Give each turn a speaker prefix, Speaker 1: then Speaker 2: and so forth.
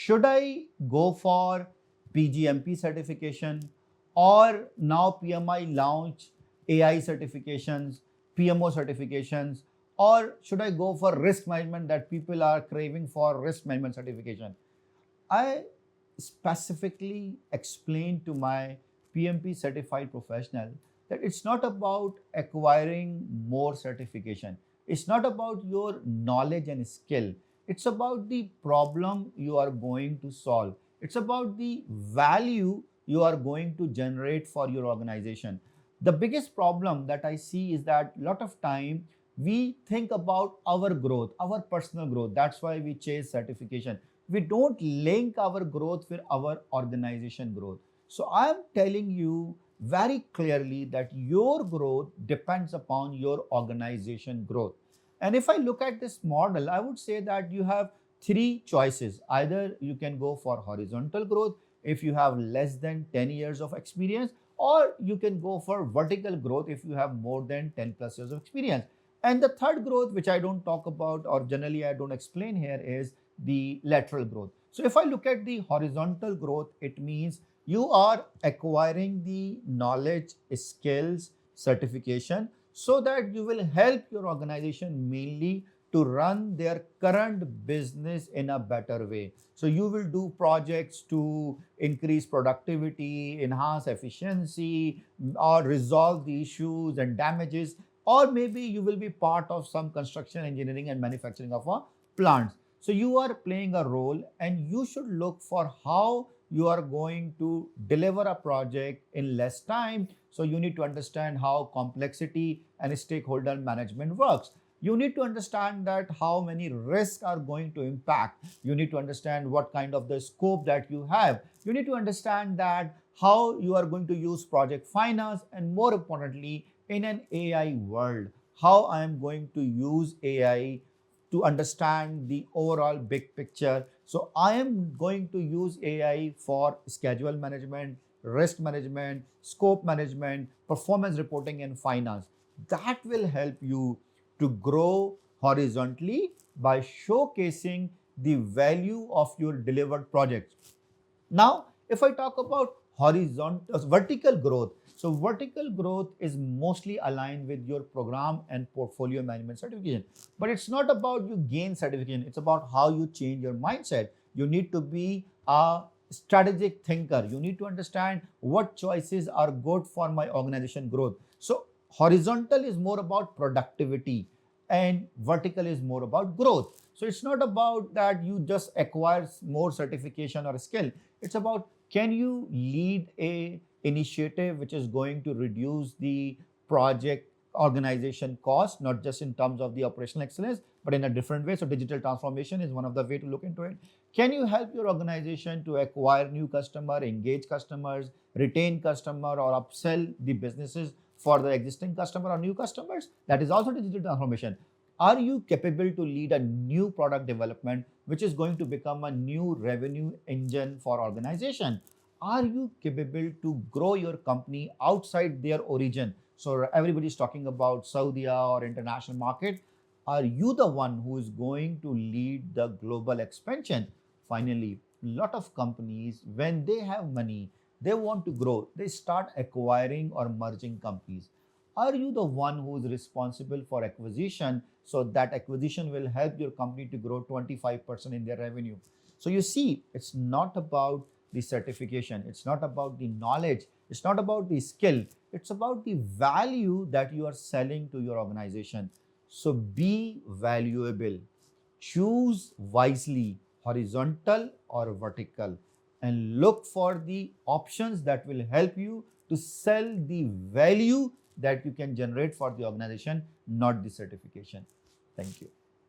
Speaker 1: should I go for PGMP certification, or now PMI launch AI certifications, PMO certifications, or should I go for risk management that people are craving for risk management certification? I specifically explained to my PMP certified professional that it's not about acquiring more certification. It's not about your knowledge and skill. It's about the problem you are going to solve. It's about the value you are going to generate for your organization. The biggest problem that I see is that a lot of time we think about our growth, our personal growth. That's why we chase certification. We don't link our growth with our organization growth. So I am telling you very clearly that your growth depends upon your organization growth. And if I look at this model, I would say that you have three choices. Either you can go for horizontal growth if you have less than 10 years of experience, or you can go for vertical growth if you have more than 10 plus years of experience. And the third growth, which I don't talk about or generally I don't explain here, is the lateral growth. So if I look at the horizontal growth, it means you are acquiring the knowledge, skills, certification so that you will help your organization mainly to run their current business in a better way. So you will do projects to increase productivity, enhance efficiency, or resolve the issues and damages, or maybe you will be part of some construction, engineering and manufacturing of a plant. So you are playing a role, and you should look for how you are going to deliver a project in less time. So you need to understand how complexity and stakeholder management works. You need to understand that how many risks are going to impact. You need to understand what kind of the scope that you have. You need to understand that how you are going to use project finance, and more importantly, in an AI world, how I am going to use AI to understand the overall big picture. So I am going to use AI for schedule management, risk management, scope management, performance reporting and finance. That will help you to grow horizontally by showcasing the value of your delivered projects. Now, if I talk about vertical growth, so vertical growth is mostly aligned with your program and portfolio management certification. But it's not about you gain certification. It's about how you change your mindset. You need to be a strategic thinker. You need to understand what choices are good for my organization growth. So horizontal is more about productivity and vertical is more about growth. So it's not about that you just acquire more certification or skill. It's about, can you lead a initiative which is going to reduce the project organization cost, not just in terms of the operational excellence, but in a different way. So digital transformation is one of the way to look into it. Can you help your organization to acquire new customer, engage customers, retain customer, or upsell the businesses for the existing customer or new customers? That is also digital transformation. Are you capable to lead a new product development which is going to become a new revenue engine for organization? Are you capable to grow your company outside their origin? So everybody's talking about Saudi or international market. Are you the one who is going to lead the global expansion? Finally, a lot of companies, when they have money, they want to grow, they start acquiring or merging companies. Are you the one who is responsible for acquisition, so that acquisition will help your company to grow 25% in their revenue? So you see, it's not about the certification, it's not about the knowledge, it's not about the skill, it's about the value that you are selling to your organization. So be valuable, choose wisely, horizontal or vertical, and look for the options that will help you to sell the value that you can generate for the organization, not the certification. Thank you.